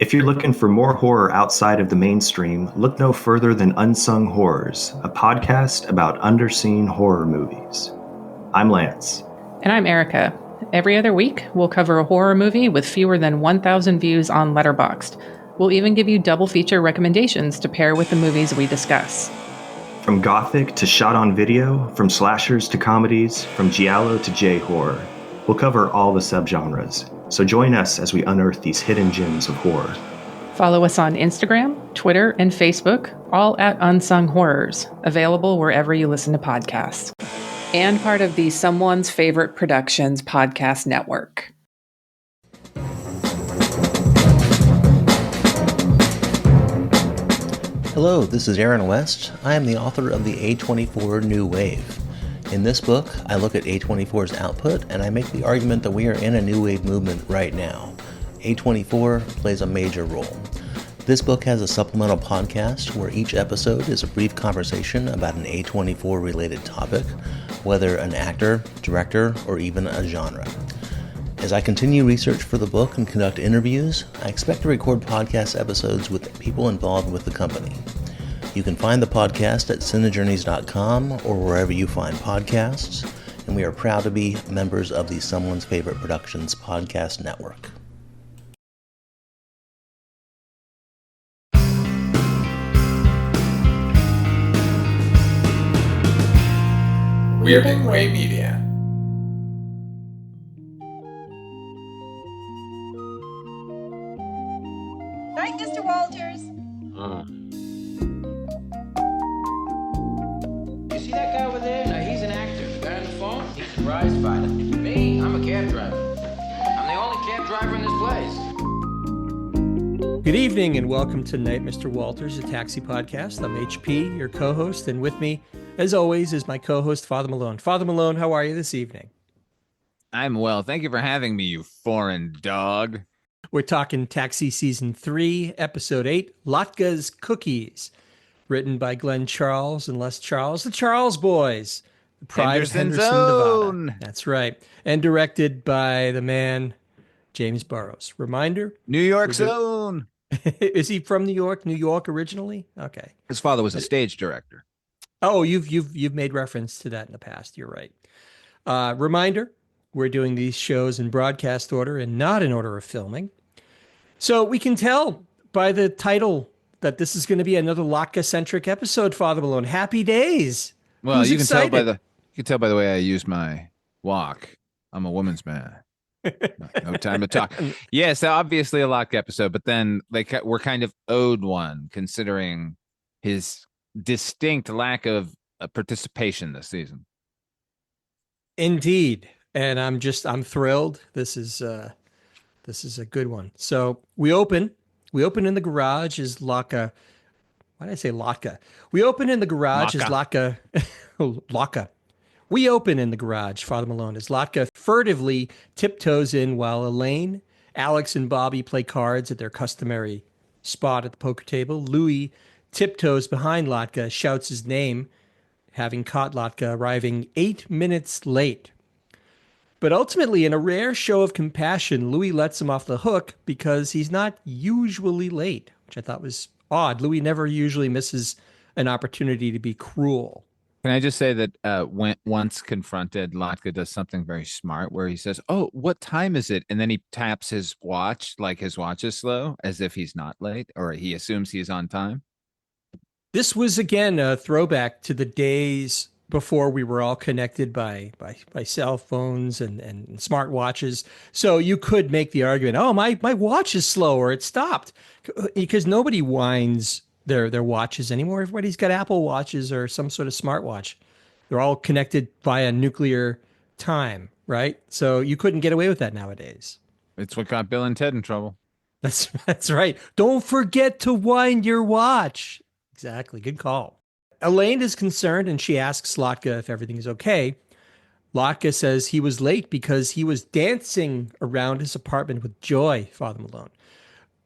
If you're looking for more horror outside of the mainstream, look no further than Unsung Horrors, a podcast about underseen horror movies. I'm Lance. And I'm Erica. Every other week, we'll cover a horror movie with fewer than 1,000 views on Letterboxd. We'll even give you double feature recommendations to pair with the movies we discuss. From gothic to shot on video, from slashers to comedies, from giallo to J-horror, we'll cover all the subgenres. So join us as we unearth these hidden gems of horror. Follow us on Instagram, Twitter, and Facebook, all at Unsung Horrors, available wherever you listen to podcasts. And part of the Someone's Favorite Productions podcast network. Hello, this is Aaron West. I am the author of the A24 New Wave. In this book, I look at A24's output and I make the argument that we are in a new wave movement right now. A24 plays a major role. This book has a supplemental podcast where each episode is a brief conversation about an A24 related topic, whether an actor, director, or even a genre. As I continue research for the book and conduct interviews, I expect to record podcast episodes with people involved with the company. You can find the podcast at cinejourneys.com or wherever you find podcasts, and we are proud to be members of the Someone's Favorite Productions podcast network. Weirding Way Media. Night, Mr. Walters. You see that guy over there? No, he's an actor. The guy on the phone? He's a prize fighter. Me? I'm a cab driver. I'm the only cab driver in this place. Good evening and welcome to Night, Mr. Walters, a taxi podcast. I'm HP, your co-host, and with me, as always, is my co-host, Father Malone. Father Malone, how are you this evening? I'm well. Thank you for having me, you foreign dog. We're talking Taxi Season 3, Episode 8, Latka's Cookies, written by Glenn Charles and Les Charles, the Charles Boys, the pride of Henderson, Nevada. That's right. And directed by the man, James Burrows. Reminder? New York's own. Is he from New York originally? Okay. His father was a stage director. Oh, you've made reference to that in the past. You're right. Reminder, we're doing these shows in broadcast order and not in order of filming. So we can tell by the title that this is going to be another Latka-centric episode, Father Malone. Happy days. Well, Who's you can excited? tell by the way I use my walk. I'm a woman's man. No time to talk. Yes, obviously a Latka episode, but then we're kind of owed one considering his distinct lack of participation this season. Indeed. And I'm thrilled. This is a good one. So we open in the garage as Latka. Why did I say Latka? We open in the garage as Latka. Latka. We open in the garage, Father Malone, as Latka furtively tiptoes in while Elaine, Alex, and Bobby play cards at their customary spot at the poker table. Louie tiptoes behind Latka, shouts his name, having caught Latka arriving 8 minutes late. But ultimately, in a rare show of compassion, Louie lets him off the hook because he's not usually late, which I thought was odd. Louie never usually misses an opportunity to be cruel. Can I just say that when once confronted, Latka does something very smart where he says, "Oh, what time is it?" And then he taps his watch like his watch is slow, as if he's not late, or he assumes he's on time. This was, again, a throwback to the days before we were all connected by cell phones and smart watches. So you could make the argument, oh, my watch is slow or it stopped. Because nobody winds their watches anymore. Everybody's got Apple watches or some sort of smartwatch. They're all connected via nuclear time, right? So you couldn't get away with that nowadays. It's what got Bill and Ted in trouble. That's right. Don't forget to wind your watch. Exactly. Good call. Elaine is concerned and she asks Latka if everything is okay. Latka says he was late because he was dancing around his apartment with joy, Father Malone.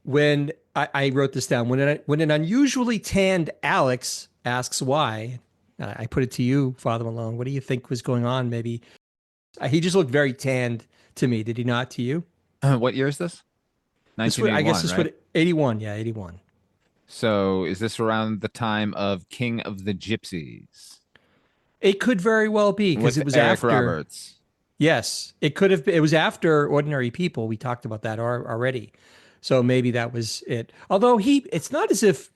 When I wrote this down, when an unusually tanned Alex asks why, I put it to you, Father Malone, what do you think was going on? Maybe he just looked very tanned to me. Did he not to you? What year is this? I guess 1981, this right? would 81. Yeah, 81. So is this around the time of King of the Gypsies It could very well be because with it was Eric after. Roberts? Yes, it could have. It was after Ordinary People. We talked about that already, so maybe that was it. Although it's not as if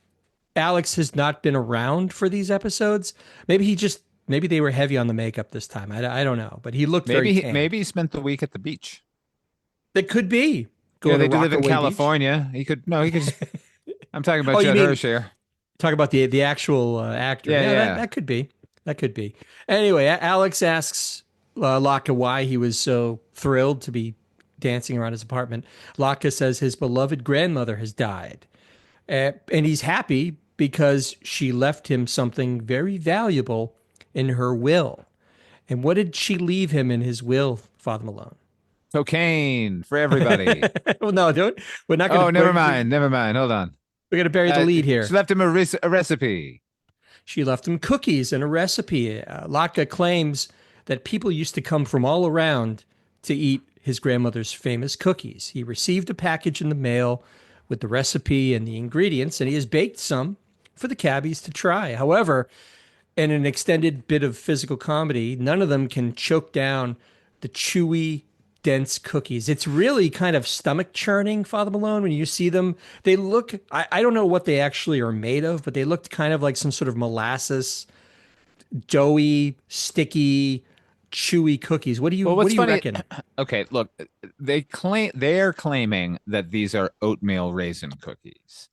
Alex has not been around for these episodes. Maybe they were heavy on the makeup this time. I don't know, but he looked very tan. Maybe he spent the week at the beach. It could be You know, going to they do live in Rockaway Beach. California. He could just. I'm talking about Oh, you Judd mean Hirsch here. talk about the actual actor? Yeah, Yeah, yeah. that could be. That could be. Anyway, Alex asks Latka why he was so thrilled to be dancing around his apartment. Latka says his beloved grandmother has died, and he's happy because she left him something very valuable in her will. And what did she leave him in his will, Father Malone? Cocaine for everybody. Well, no, don't. We're not going to. Oh, never mind. Never mind. Hold on. We're going to bury the lead here. She left him a recipe. She left him cookies and a recipe. Latka claims that people used to come from all around to eat his grandmother's famous cookies. He received a package in the mail with the recipe and the ingredients, and he has baked some for the cabbies to try. However, in an extended bit of physical comedy, none of them can choke down the chewy, dense cookies. It's really kind of stomach churning, Father Malone, when you see them. They look, I don't know what they actually are made of, but they looked kind of like some sort of molasses, doughy, sticky, chewy cookies. What do you reckon? Okay, look, they're claiming that these are oatmeal raisin cookies,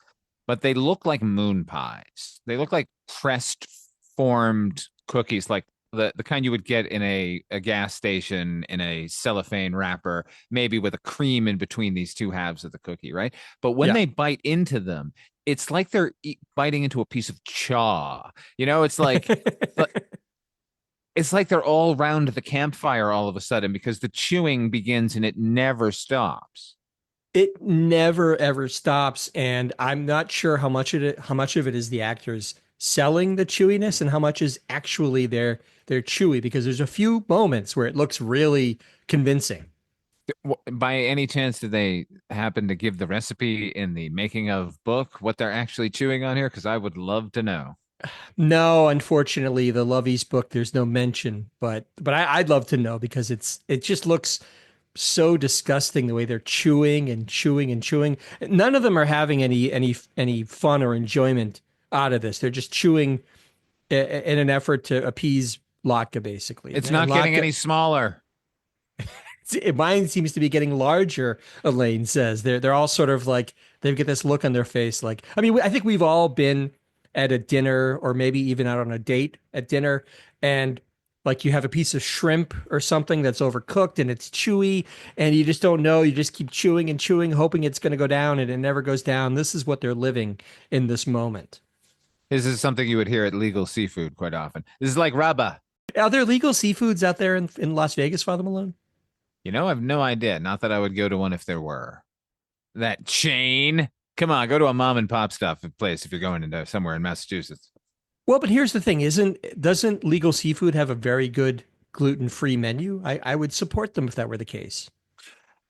but they look like moon pies. They look like pressed formed cookies, like the kind you would get in a gas station in a cellophane wrapper, maybe with a cream in between these two halves of the cookie, right? But when they bite into them, it's like they're biting into a piece of chaw. You know, it's like it's like they're all round the campfire all of a sudden because the chewing begins and it never stops. It never ever stops, and I'm not sure how much of it is the actors selling the chewiness and how much is actually they're chewy, because there's a few moments where it looks really convincing. By any chance, did they happen to give the recipe in the making of book what they're actually chewing on here? Because I would love to know. No, unfortunately, the Lovey's book, there's no mention, but I'd love to know, because it just looks so disgusting the way they're chewing and chewing and chewing. None of them are having any fun or enjoyment out of this. They're just chewing in an effort to appease Latka, basically. It's not getting any smaller. Mine seems to be getting larger, Elaine says. They're all sort of like, they get this look on their face. Like, I mean, I think we've all been at a dinner, or maybe even out on a date at dinner, and like you have a piece of shrimp or something that's overcooked and it's chewy and you just don't know. You just keep chewing and chewing, hoping it's going to go down, and it never goes down. This is what they're living in this moment. This is something you would hear at Legal Seafood quite often. This is like rubber. Are there legal seafoods out there in Las Vegas, Father Malone? You know, I have no idea. Not that I would go to one if there were. That chain. Come on, go to a mom and pop stuff place if you're going into somewhere in Massachusetts. Well, but here's the thing: doesn't Legal Seafood have a very good gluten-free menu? I would support them if that were the case.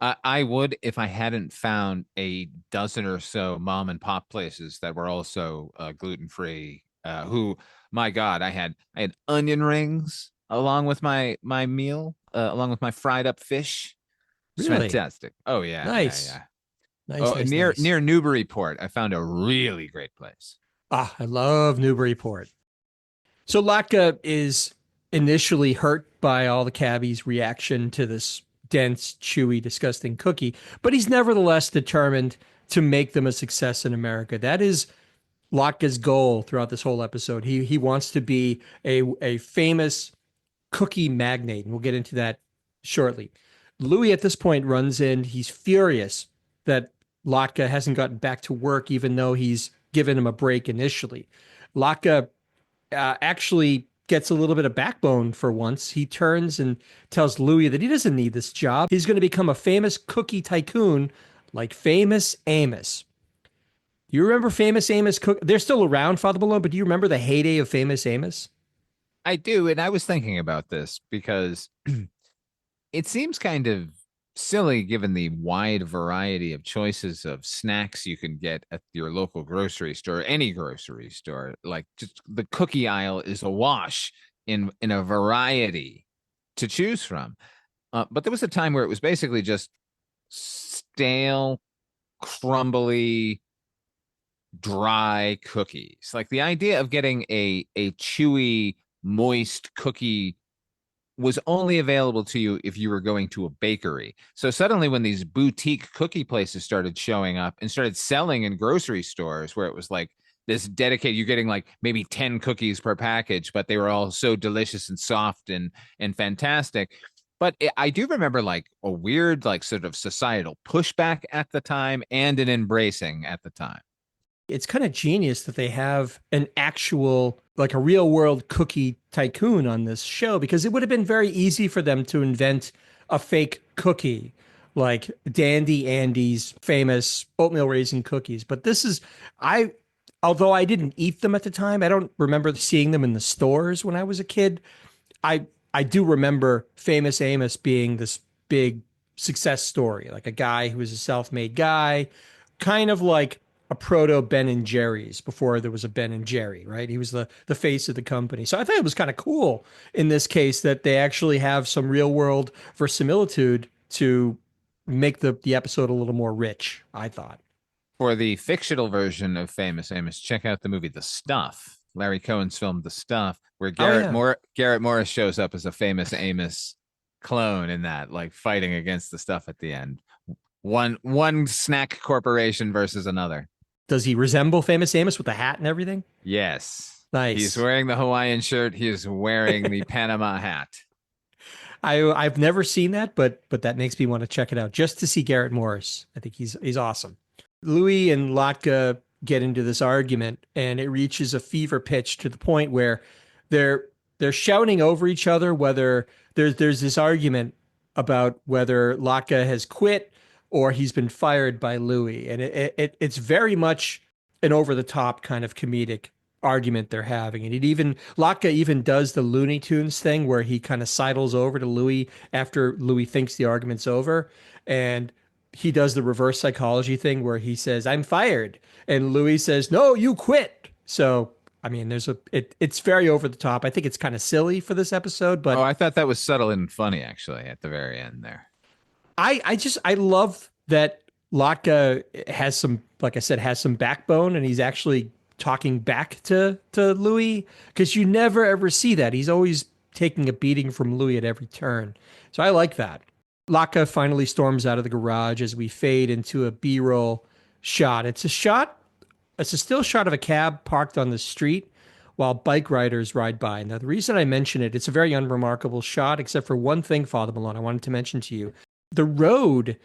I would, if I hadn't found a dozen or so mom and pop places that were also gluten-free. Who, my God, I had onion rings along with my meal, along with my fried up fish. It's really fantastic. Oh yeah, nice. yeah. Nice, near Newburyport, I found a really great place. Ah, I love Newburyport. So Latka is initially hurt by all the cabbies' reaction to this dense, chewy, disgusting cookie, but he's nevertheless determined to make them a success in America. That is Latka's goal throughout this whole episode. He wants to be a famous cookie magnate, and we'll get into that shortly. Louie at this point runs in. He's furious that Latka hasn't gotten back to work, even though he's given him a break initially. Latka actually gets a little bit of backbone for once. He turns and tells Louie that he doesn't need this job. He's going to become a famous cookie tycoon like Famous Amos. You remember Famous Amos? They're still around, Father Malone, but do you remember the heyday of Famous Amos? I do, and I was thinking about this because it seems kind of silly given the wide variety of choices of snacks you can get at your local grocery store, any grocery store. Like just the cookie aisle is awash in a variety to choose from. But there was a time where it was basically just stale, crumbly, dry cookies. Like the idea of getting a chewy, moist cookie was only available to you if you were going to a bakery. So suddenly when these boutique cookie places started showing up and started selling in grocery stores where it was like this dedicated, you're getting like maybe 10 cookies per package, but they were all so delicious and soft and fantastic. But I do remember like a weird, like sort of societal pushback at the time and an embracing at the time. It's kind of genius that they have an actual, like a real world cookie tycoon on this show, because it would have been very easy for them to invent a fake cookie like Dandy Andy's famous oatmeal raisin cookies. But this is, although I didn't eat them at the time, I don't remember seeing them in the stores when I was a kid. I do remember Famous Amos being this big success story, like a guy who was a self-made guy, kind of like a proto Ben and Jerry's before there was a Ben and Jerry, right? He was the face of the company. So I thought it was kind of cool in this case that they actually have some real world verisimilitude to make the episode a little more rich, I thought. For the fictional version of Famous Amos, check out the movie The Stuff. Larry Cohen's film The Stuff, where Garrett Morris shows up as a Famous Amos clone in that, like fighting against the stuff at the end. One snack corporation versus another. Does he resemble Famous Amos with the hat and everything? Yes. Nice. He's wearing the Hawaiian shirt. He is wearing the Panama hat. I've never seen that, but that makes me want to check it out just to see Garrett Morris. I think he's awesome. Louie and Latka get into this argument, and it reaches a fever pitch to the point where they're shouting over each other. Whether there's this argument about whether Latka has quit or he's been fired by Louie, and it's very much an over the top kind of comedic argument they're having. And Latka even does the Looney Tunes thing where he kind of sidles over to Louie after Louie thinks the argument's over, and he does the reverse psychology thing where he says, "I'm fired," and Louis says, "No, you quit." So I mean, it's very over the top. I think it's kind of silly for this episode, but I thought that was subtle and funny actually at the very end there. I love that Latka has some, like I said, has some backbone, and he's actually talking back to Louis, because you never ever see that. He's always taking a beating from Louis at every turn. So I like that. Latka finally storms out of the garage as we fade into a B-roll shot. It's a still shot of a cab parked on the street while bike riders ride by. Now, the reason I mention it, it's a very unremarkable shot, except for one thing, Father Malone, I wanted to mention to you. The road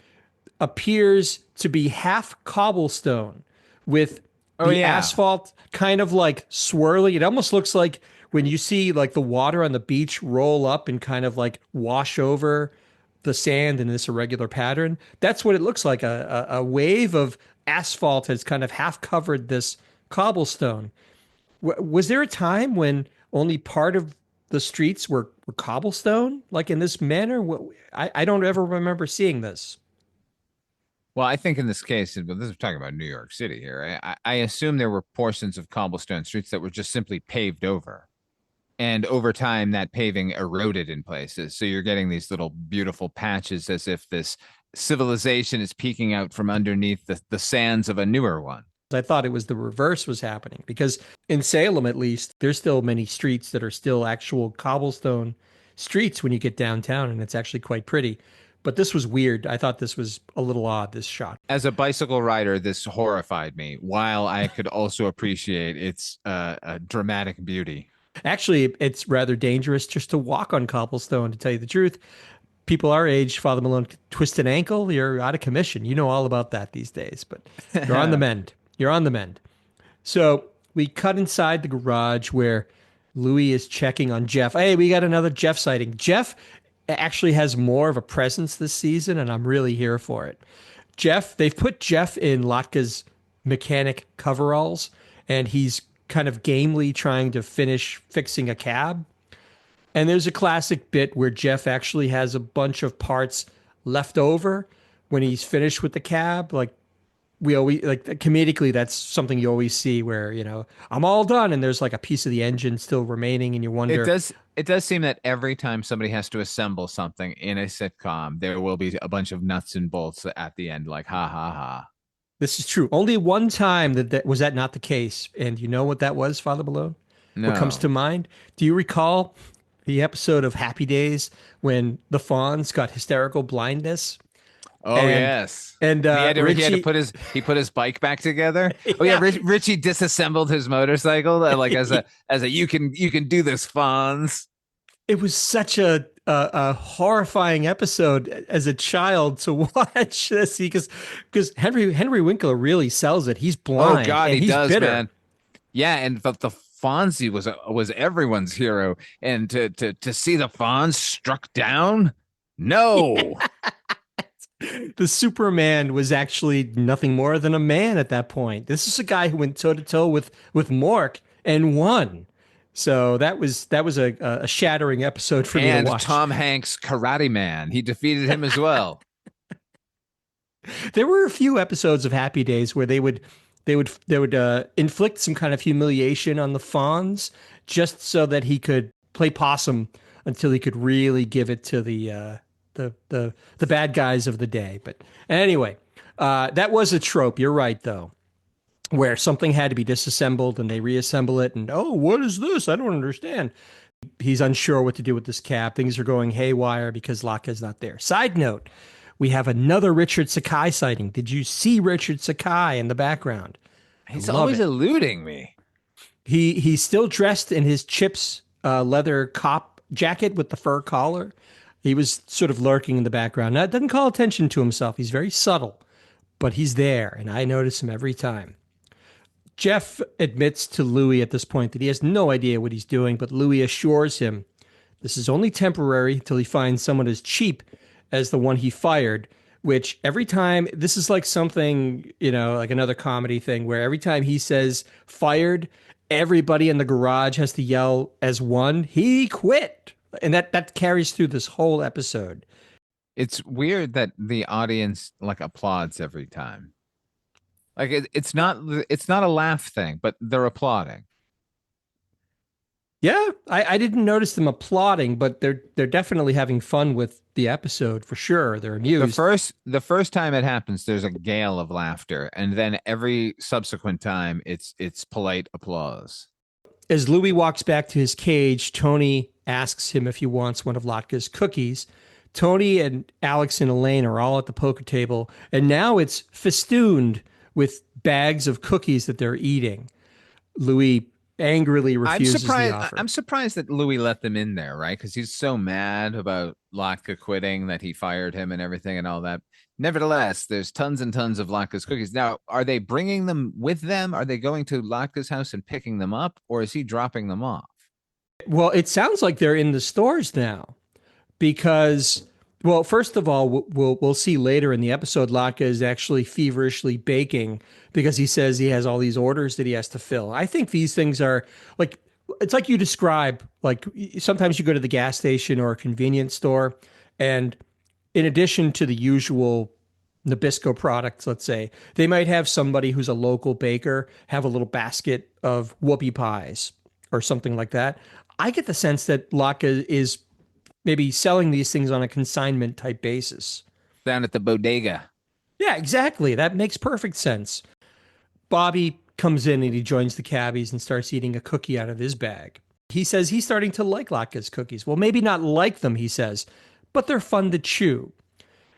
appears to be half cobblestone with asphalt kind of like swirling. It almost looks like when you see like the water on the beach roll up and kind of like wash over the sand in this irregular pattern. That's what it looks like. A wave of asphalt has kind of half covered this cobblestone. Was there a time when only part of the streets were cobblestone, like in this manner? I don't ever remember seeing this. Well, I think in this case, but this is talking about New York City here. I assume there were portions of cobblestone streets that were just simply paved over. And over time, that paving eroded in places. So you're getting these little beautiful patches as if this civilization is peeking out from underneath the sands of a newer one. I thought it was the reverse was happening, because in Salem, at least, there's still many streets that are still actual cobblestone streets when you get downtown, and it's actually quite pretty. But this was weird. I thought this was a little odd, this shot. As a bicycle rider, this horrified me, while I could also appreciate its dramatic beauty. Actually, it's rather dangerous just to walk on cobblestone, to tell you the truth. People our age, Father Malone, twist an ankle, you're out of commission. You know all about that these days, but you're on the mend. You're on the mend. So we cut inside the garage where Louie is checking on Jeff. Hey, we got another Jeff sighting. Jeff actually has more of a presence this season, and I'm really here for it. They've put Jeff in Latka's mechanic coveralls, and he's kind of gamely trying to finish fixing a cab. And there's a classic bit where Jeff actually has a bunch of parts left over when he's finished with the cab. Like we always like comedically, that's something you always see where, I'm all done and there's like a piece of the engine still remaining and you It wonder. does seem that every time somebody has to assemble something in a sitcom, there will be a bunch of nuts and bolts at the end, like ha ha ha. This is true. Only one time that was that not the case. And you know what that was, Father Malone? What comes to No. mind? Do you recall the episode of Happy Days when the Fonz got hysterical blindness? Oh And yes. and He had to Richie, put his bike back together. Oh yeah, yeah, Richie disassembled his motorcycle like as a you can do this, Fonz. it was such a horrifying episode as a child to watch this because Henry Winkler really sells it. He's Oh blind God, and he he's does, bitter. man. Yeah, and the Fonzie was everyone's hero, and to see the Fonz struck down, no. The Superman was actually nothing more than a man at that point. This is a guy who went toe to toe with Mork and won. So that was a shattering episode for me to And watch. Tom Hanks, Karate Man, he defeated him as well. There were a few episodes of Happy Days where they would inflict some kind of humiliation on the Fonz just so that he could play possum until he could really give it to the bad guys of the day. But anyway, that was a trope. You're right, though, where something had to be disassembled and they reassemble it. And oh, what is this? I don't understand. He's unsure what to do with this cab. Things are going haywire because Latka's not there. Side note, we have another Richard Sakai sighting. Did you see Richard Sakai in the background? He's Love always it. eluding me. He's still dressed in his Chips leather cop jacket with the fur collar. He was sort of lurking in the background. Now, doesn't call attention to himself. He's very subtle, but he's there, and I notice him every time. Jeff admits to Louie at this point that he has no idea what he's doing, but Louie assures him this is only temporary until he finds someone as cheap as the one he fired, which every time, this is like something, like another comedy thing where every time he says fired, everybody in the garage has to yell as one, he quit. And that carries through this whole episode. It's weird that the audience like applauds every time. Like it's not a laugh thing, but they're applauding. Yeah, I didn't notice them applauding, but they're definitely having fun with the episode for sure. They're amused. The first time it happens, there's a gale of laughter, and then every subsequent time, it's polite applause. As Louie walks back to his cage, Tony asks him if he wants one of Latka's cookies. Tony and Alex and Elaine are all at the poker table, and now it's festooned with bags of cookies that they're eating. Louie angrily refuses the offer. I'm surprised that Louie let them in there, right? Because he's so mad about Latka quitting that he fired him and everything and all that. Nevertheless, there's tons and tons of Latka's cookies. Now, are they bringing them with them? Are they going to Latka's house and picking them up, or is he dropping them off? Well, it sounds like they're in the stores now because, well, first of all, we'll see later in the episode, Latka is actually feverishly baking because he says he has all these orders that he has to fill. I think these things are like, it's like you describe, like sometimes you go to the gas station or a convenience store, and in addition to the usual Nabisco products, let's say, they might have somebody who's a local baker have a little basket of whoopie pies or something like that. I get the sense that Latka is maybe selling these things on a consignment type basis. Down at the bodega. Yeah, exactly. That makes perfect sense. Bobby comes in and he joins the cabbies and starts eating a cookie out of his bag. He says he's starting to like Latka's cookies. Well, maybe not like them, he says, but they're fun to chew.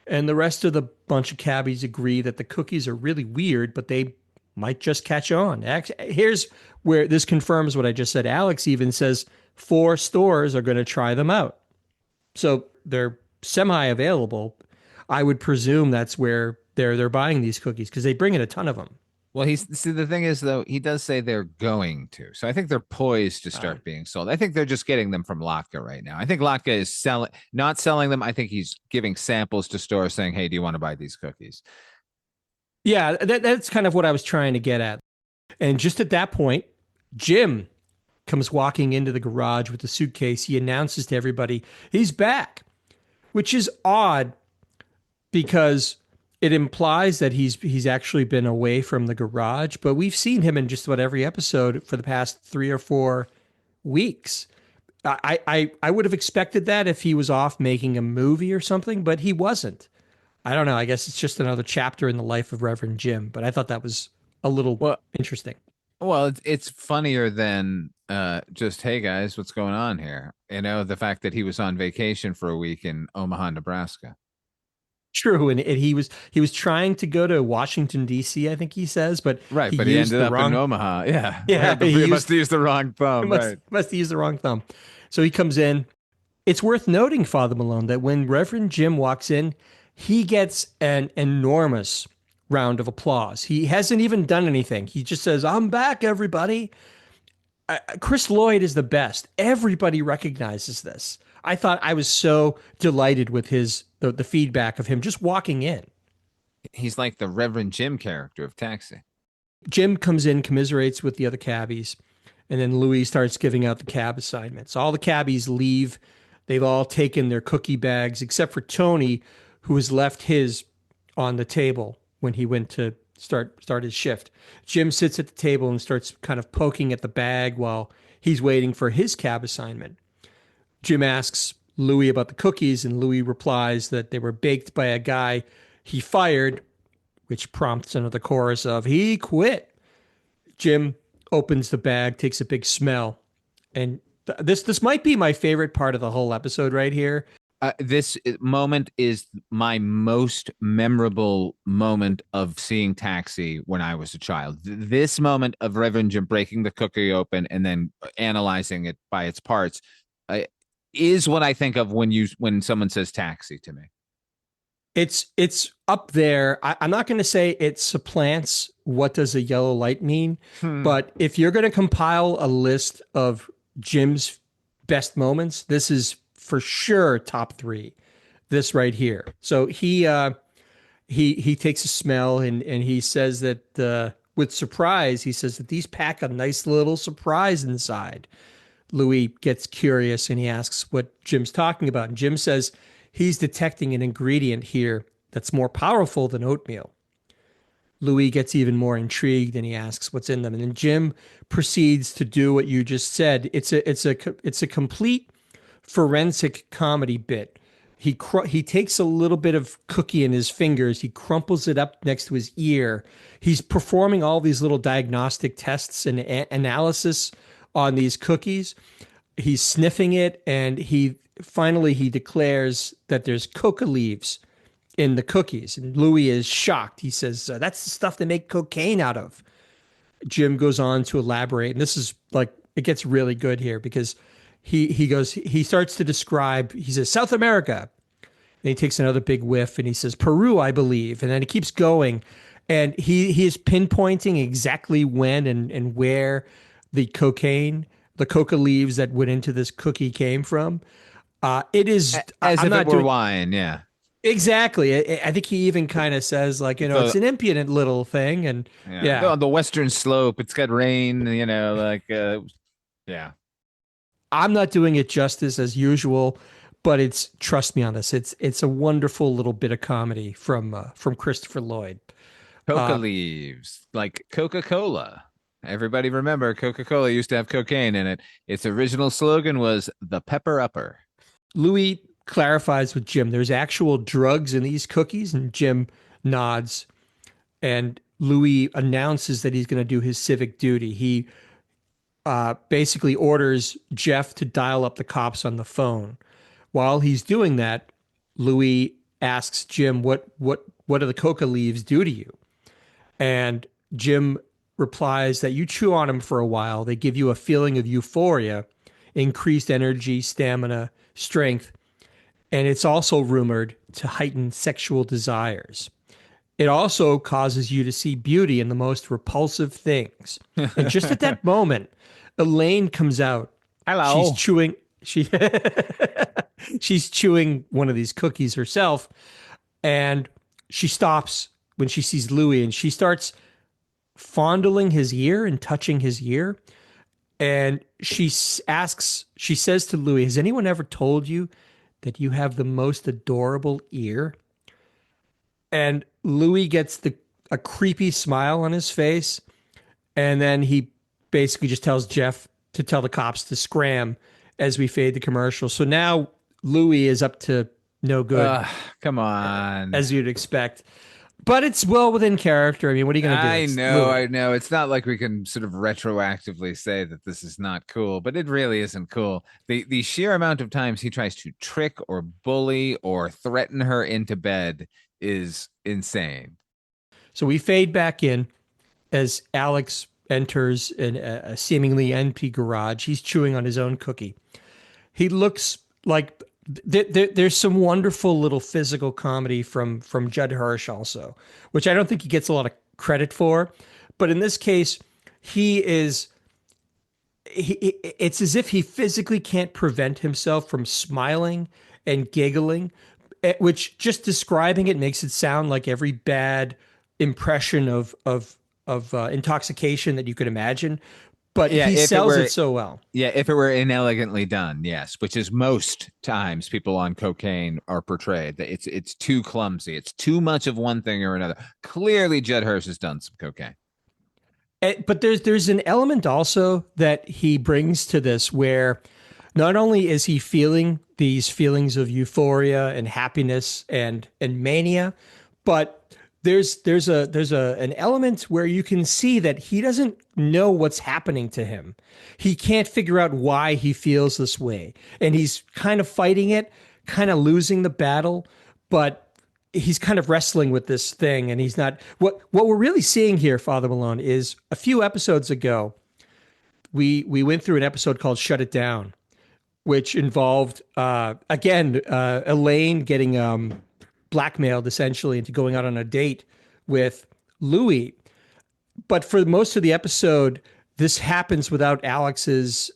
And the rest of the bunch of cabbies agree that the cookies are really weird, but they might just catch on. Here's where this confirms what I just said. Alex even says 4 stores are going to try them out. So they're semi-available. I would presume that's where they're buying these cookies because they bring in a ton of them. Well, the thing is, though, he does say they're going to. So I think they're poised to start being sold. I think they're just getting them from Latka right now. I think Latka is not selling them. I think he's giving samples to stores saying, hey, do you want to buy these cookies? Yeah, that's kind of what I was trying to get at. And just at that point, Jim comes walking into the garage with the suitcase. He announces to everybody he's back, which is odd because it implies that he's actually been away from the garage, but we've seen him in just about every episode for the past 3 or 4 weeks. I would have expected that if he was off making a movie or something, but he wasn't. I don't know. I guess it's just another chapter in the life of Reverend Jim, but I thought that was a little interesting. Well, it's funnier than just, hey guys, what's going on here? You know, the fact that he was on vacation for a week in Omaha, Nebraska. True, and he was trying to go to Washington D.C. I think he says, but Right, he but he used ended the up wrong. in Omaha. Yeah, Yeah, he must have used the wrong thumb. Right. Must have used the wrong thumb. So he comes in. It's worth noting, Father Malone, that when Reverend Jim walks in, he gets an enormous round of applause. He hasn't even done anything. He just says, "I'm back, everybody." Chris Lloyd is the best. Everybody recognizes this. I was so delighted with the feedback of him just walking in. He's like the Reverend Jim character of Taxi. Jim comes in, commiserates with the other cabbies, and then Louie starts giving out the cab assignments. All the cabbies leave. They've all taken their cookie bags, except for Tony, who has left his on the table when he went to start his shift. Jim sits at the table and starts kind of poking at the bag while he's waiting for his cab assignment. Jim asks Louie about the cookies, and Louie replies that they were baked by a guy he fired, which prompts another chorus of "he quit." Jim opens the bag, takes a big smell, and this might be my favorite part of the whole episode right here. This moment is my most memorable moment of seeing Taxi when I was a child. This moment of Reverend Jim breaking the cookie open and then analyzing it by its parts is what I think of when someone says Taxi to me. It's up there. I'm not going to say it supplants What Does a Yellow Light Mean, but if you're going to compile a list of Jim's best moments, this is for sure top 3. This right here. So he takes a smell and he says that with surprise, he says that these pack a nice little surprise inside. Louie gets curious and he asks what Jim's talking about. And Jim says he's detecting an ingredient here that's more powerful than oatmeal. Louie gets even more intrigued and he asks what's in them. And then Jim proceeds to do what you just said. It's a complete forensic comedy bit. He takes a little bit of cookie in his fingers. He crumples it up next to his ear. He's performing all these little diagnostic tests and analysis on these cookies. He's sniffing it, and he finally declares that there's coca leaves in the cookies. And Louie is shocked. He says, "That's the stuff they make cocaine out of." Jim goes on to elaborate, and this is like, it gets really good here because he starts to describe, he says, "South America." And he takes another big whiff and he says, "Peru, I believe." And then he keeps going. And he is pinpointing exactly when and where the coca leaves that went into this cookie came from. It is as if it were wine. Yeah, exactly. I think he even kind of says, like, it's an impudent little thing. And yeah. On the western slope, it's got rain, yeah. I'm not doing it justice as usual, but trust me on this. It's a wonderful little bit of comedy from Christopher Lloyd. Coca leaves, like Coca-Cola. Everybody remember Coca-Cola used to have cocaine in it. Its original slogan was "the pepper upper." Louie clarifies with Jim, there's actual drugs in these cookies, and Jim nods. And Louie announces that he's going to do his civic duty. He basically orders Jeff to dial up the cops on the phone. While he's doing that, Louie asks Jim, what do the coca leaves do to you? And Jim replies that you chew on them for a while. They give you a feeling of euphoria, increased energy, stamina, strength, and it's also rumored to heighten sexual desires. It also causes you to see beauty in the most repulsive things. And just at that moment, Elaine comes out. Hello. She's chewing one of these cookies herself, and she stops when she sees Louie, and she starts fondling his ear and touching his ear. And she says to Louie, "Has anyone ever told you that you have the most adorable ear?" And Louie gets a creepy smile on his face. And then he basically just tells Jeff to tell the cops to scram as we fade the commercial. So now Louie is up to no good, Come on. as you'd expect. But it's well within character. I mean, what are you going to do? I know. It's not like we can sort of retroactively say that this is not cool, but it really isn't cool. The sheer amount of times he tries to trick or bully or threaten her into bed is insane. So we fade back in as Alex enters a seemingly empty garage. He's chewing on his own cookie. He looks like there's some wonderful little physical comedy from Judd Hirsch also, which I don't think he gets a lot of credit for. But in this case, it's as if he physically can't prevent himself from smiling and giggling, which just describing it makes it sound like every bad impression of intoxication that you could imagine. But he sells it so well. Yeah, if it were inelegantly done, yes, which is most times people on cocaine are portrayed. It's too clumsy. It's too much of one thing or another. Clearly, Judd Hirsch has done some cocaine. But there's an element also that he brings to this where not only is he feeling these feelings of euphoria and happiness and mania, but there's an element where you can see that he doesn't know what's happening to him. He can't figure out why he feels this way. And he's kind of fighting it, kind of losing the battle, but he's kind of wrestling with this thing. And he's not, what we're really seeing here, Father Malone, is a few episodes ago, we went through an episode called Shut It Down, which involved, Elaine getting, blackmailed essentially into going out on a date with Louie. But for most of the episode, this happens without Alex's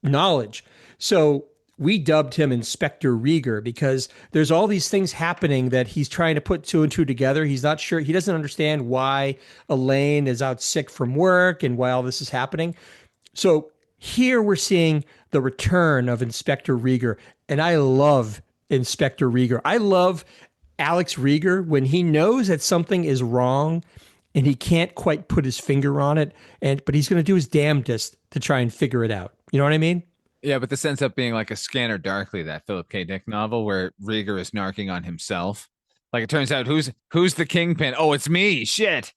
knowledge. So we dubbed him Inspector Rieger because there's all these things happening that he's trying to put two and two together. He's not sure. He doesn't understand why Elaine is out sick from work and why all this is happening. So here we're seeing the return of Inspector Rieger. And I love Inspector Rieger. I love Alex Rieger when he knows that something is wrong and he can't quite put his finger on it, but he's going to do his damnedest to try and figure it out. You know what I mean? Yeah, but this ends up being like a Scanner Darkly, that Philip K. Dick novel where Rieger is narking on himself. Like it turns out who's the kingpin? Oh, it's me. Shit.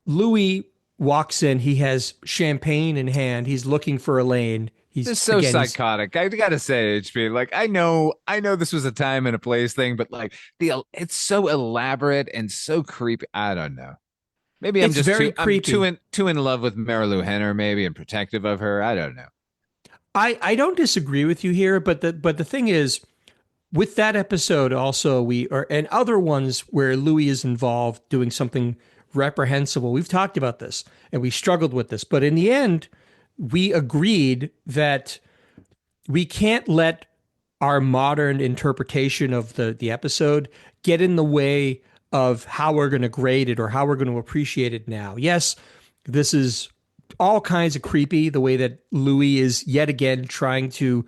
Louie walks in. He has champagne in hand. He's looking for Elaine. It's so psychotic. I gotta say, HP. Like I know this was a time and a place thing, but like it's so elaborate and so creepy. I don't know. Maybe I'm just too in love with Marilu Henner, maybe, and protective of her. I don't know. I don't disagree with you here, but the thing is, with that episode, also and other ones where Louie is involved doing something reprehensible. We've talked about this and we struggled with this, but in the end, we agreed that we can't let our modern interpretation of the episode get in the way of how we're going to grade it or how we're going to appreciate it now. Yes, this is all kinds of creepy, the way that Louie is yet again trying to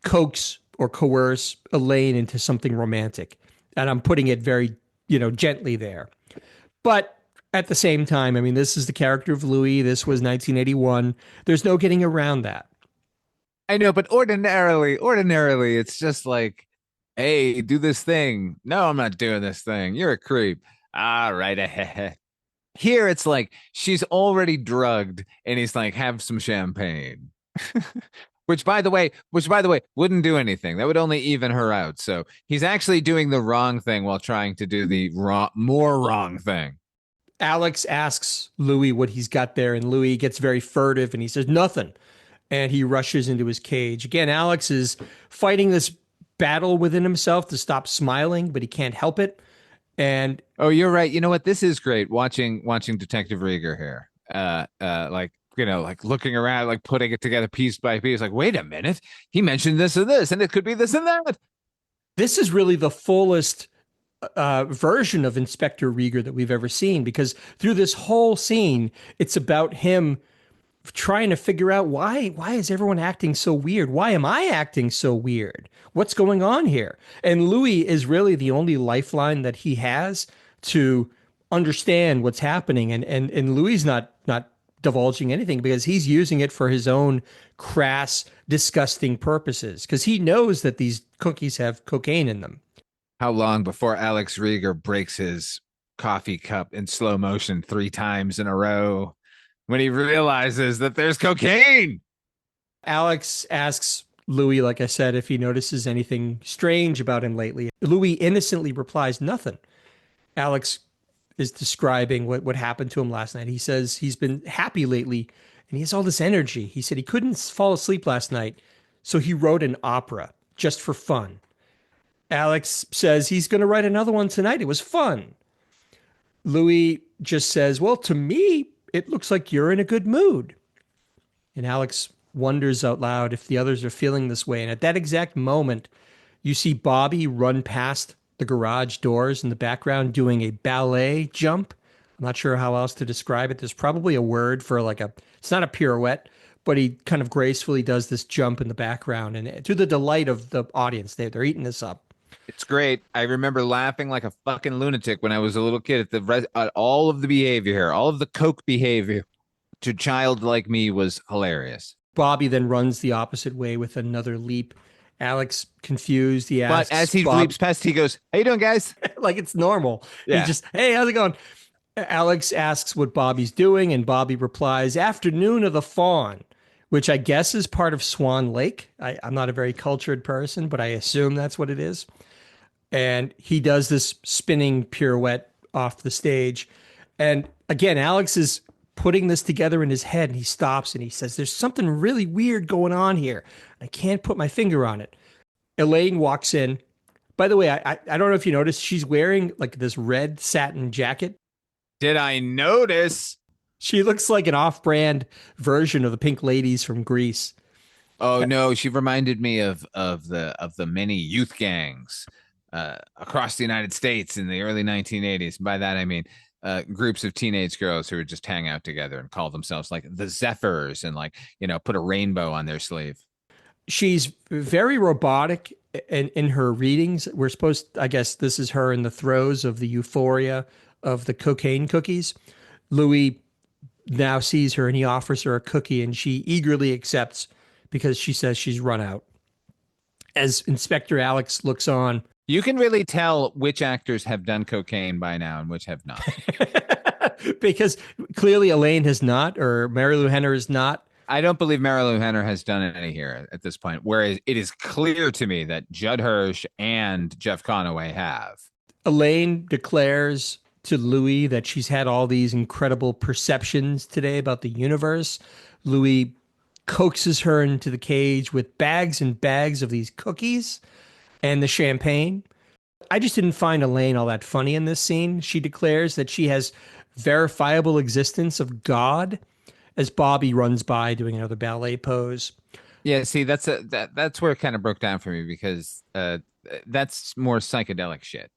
coax or coerce Elaine into something romantic. And I'm putting it very, gently there. But at the same time, I mean, this is the character of Louie. This was 1981. There's no getting around that. I know, but ordinarily, it's just like, hey, do this thing. No, I'm not doing this thing. You're a creep. All right, ahead. Here, it's like she's already drugged, and he's like, have some champagne. Which, by the way, wouldn't do anything. That would only even her out. So he's actually doing the wrong thing while trying to do the more wrong thing. Alex asks Louie what he's got there, and Louie gets very furtive and he says nothing. And he rushes into his cage. Again, Alex is fighting this battle within himself to stop smiling, but he can't help it. And oh, you're right. You know what? This is great watching Detective Rieger here. Like looking around, like putting it together piece by piece. Like, wait a minute, he mentioned this and this, and it could be this and that. This is really the fullest version of Inspector Rieger that we've ever seen, because through this whole scene, it's about him trying to figure out why is everyone acting so weird? Why am I acting so weird? What's going on here? And Louie is really the only lifeline that he has to understand what's happening. And Louie's not divulging anything because he's using it for his own crass, disgusting purposes because he knows that these cookies have cocaine in them. How long before Alex Rieger breaks his coffee cup in slow motion 3 times in a row when he realizes that there's cocaine? Alex asks Louie, like I said, if he notices anything strange about him lately. Louie innocently replies, nothing. Alex is describing what happened to him last night. He says he's been happy lately and he has all this energy. He said he couldn't fall asleep last night, so he wrote an opera just for fun. Alex says he's going to write another one tonight. It was fun. Louie just says, well, to me, it looks like you're in a good mood. And Alex wonders out loud if the others are feeling this way. And at that exact moment, you see Bobby run past the garage doors in the background doing a ballet jump. I'm not sure how else to describe it. There's probably a word for it's not a pirouette, but he kind of gracefully does this jump in the background. And to the delight of the audience, they're eating this up. It's great. I remember laughing like a fucking lunatic when I was a little kid at all of the behavior here. All of the coke behavior to child like me was hilarious. Bobby then runs the opposite way with another leap. Alex, confused, he asks. But as he leaps past, he goes, "How you doing, guys?" Like it's normal. Yeah. He just, hey, how's it going? Alex asks what Bobby's doing, and Bobby replies, "Afternoon of the Fawn," which I guess is part of Swan Lake. I'm not a very cultured person, but I assume that's what it is. And he does this spinning pirouette off the stage. And again, Alex is putting this together in his head, and he stops and he says, there's something really weird going on here. I can't put my finger on it. Elaine walks in. By the way, I don't know if you noticed, she's wearing like this red satin jacket. Did I notice? She looks like an off-brand version of the Pink Ladies from Greece. Oh no, she reminded me of the many youth gangs across the United States in the early 1980s. By that I mean groups of teenage girls who would just hang out together and call themselves like the Zephyrs and put a rainbow on their sleeve. She's very robotic in her readings. We're supposed, I guess this is her in the throes of the euphoria of the cocaine cookies. Louie now sees her and he offers her a cookie and she eagerly accepts because she says she's run out. As Inspector Alex looks on. You can really tell which actors have done cocaine by now and which have not. Because clearly Elaine has not, or Mary Lou Henner is not. I don't believe Mary Lou Henner has done any here at this point, whereas it is clear to me that Judd Hirsch and Jeff Conaway have. Elaine declares to Louie that she's had all these incredible perceptions today about the universe. Louie coaxes her into the cage with bags and bags of these cookies and the champagne. I just didn't find Elaine all that funny in this scene. She declares that she has verifiable existence of God as Bobby runs by doing another ballet pose. Yeah, see, that's where it kind of broke down for me because that's more psychedelic shit,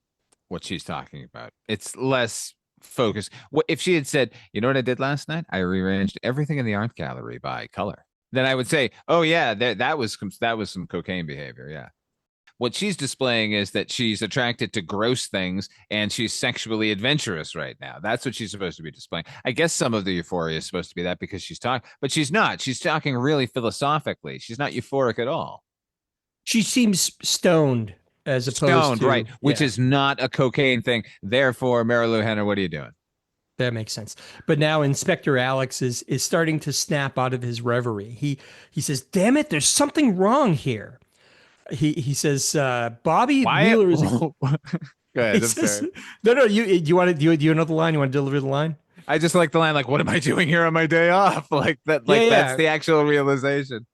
what she's talking about. It's less focused. What if she had said, you know what I did last night? I rearranged everything in the art gallery by color. Then I would say, oh yeah, that was some cocaine behavior. Yeah. What she's displaying is that she's attracted to gross things and she's sexually adventurous right now. That's what she's supposed to be displaying. I guess some of the euphoria is supposed to be that because she's talking, but she's not. She's talking really philosophically. She's not euphoric at all. She seems stoned as opposed to... Right, which is not a cocaine thing. Therefore, Mary Lou Henner, what are you doing? That makes sense. But now Inspector Alex is starting to snap out of his reverie. He says, damn it, there's something wrong here. He says, Bobby Wheeler is. Go ahead. Sorry. No. You want to do you know the line? You want to deliver the line? I just like the line, like, what am I doing here on my day off? Like that. Like that's the actual realization.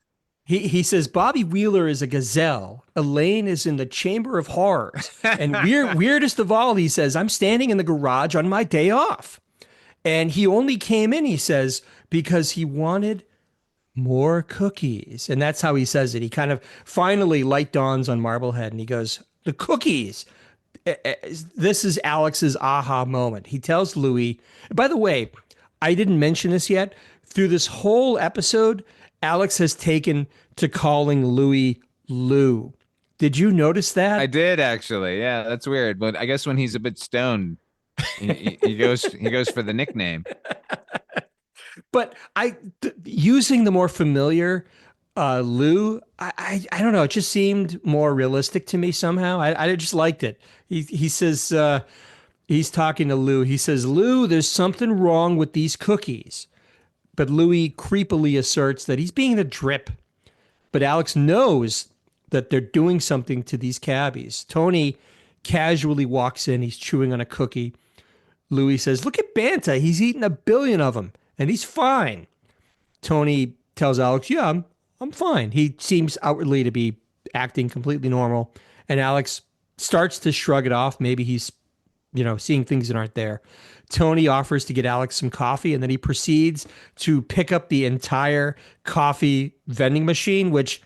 He says Bobby Wheeler is a gazelle. Elaine is in the Chamber of Horrors, and weirdest of all, he says, I'm standing in the garage on my day off, and he only came in, he says, because he wanted more cookies. And that's how he says it. He kind of finally light dawns on Marblehead and he goes, the cookies. This is Alex's aha moment. He tells Louie, by the way, I didn't mention this yet. Through this whole episode, Alex has taken to calling Louie Lou. Did you notice I that? did actually. Yeah, that's weird. But I guess when he's a bit stoned, he goes for the nickname. But using the more familiar Lou, I don't know. It just seemed more realistic to me somehow. I just liked it. He says he's talking to Lou. He says, Lou, there's something wrong with these cookies. But Louis creepily asserts that he's being a drip. But Alex knows that they're doing something to these cabbies. Tony casually walks in. He's chewing on a cookie. Louis says, look at Banta. He's eaten 1 billion of them, and he's fine. Tony tells Alex, yeah, I'm fine. He seems outwardly to be acting completely normal. And Alex starts to shrug it off. Maybe he's, seeing things that aren't there. Tony offers to get Alex some coffee, and then he proceeds to pick up the entire coffee vending machine, which,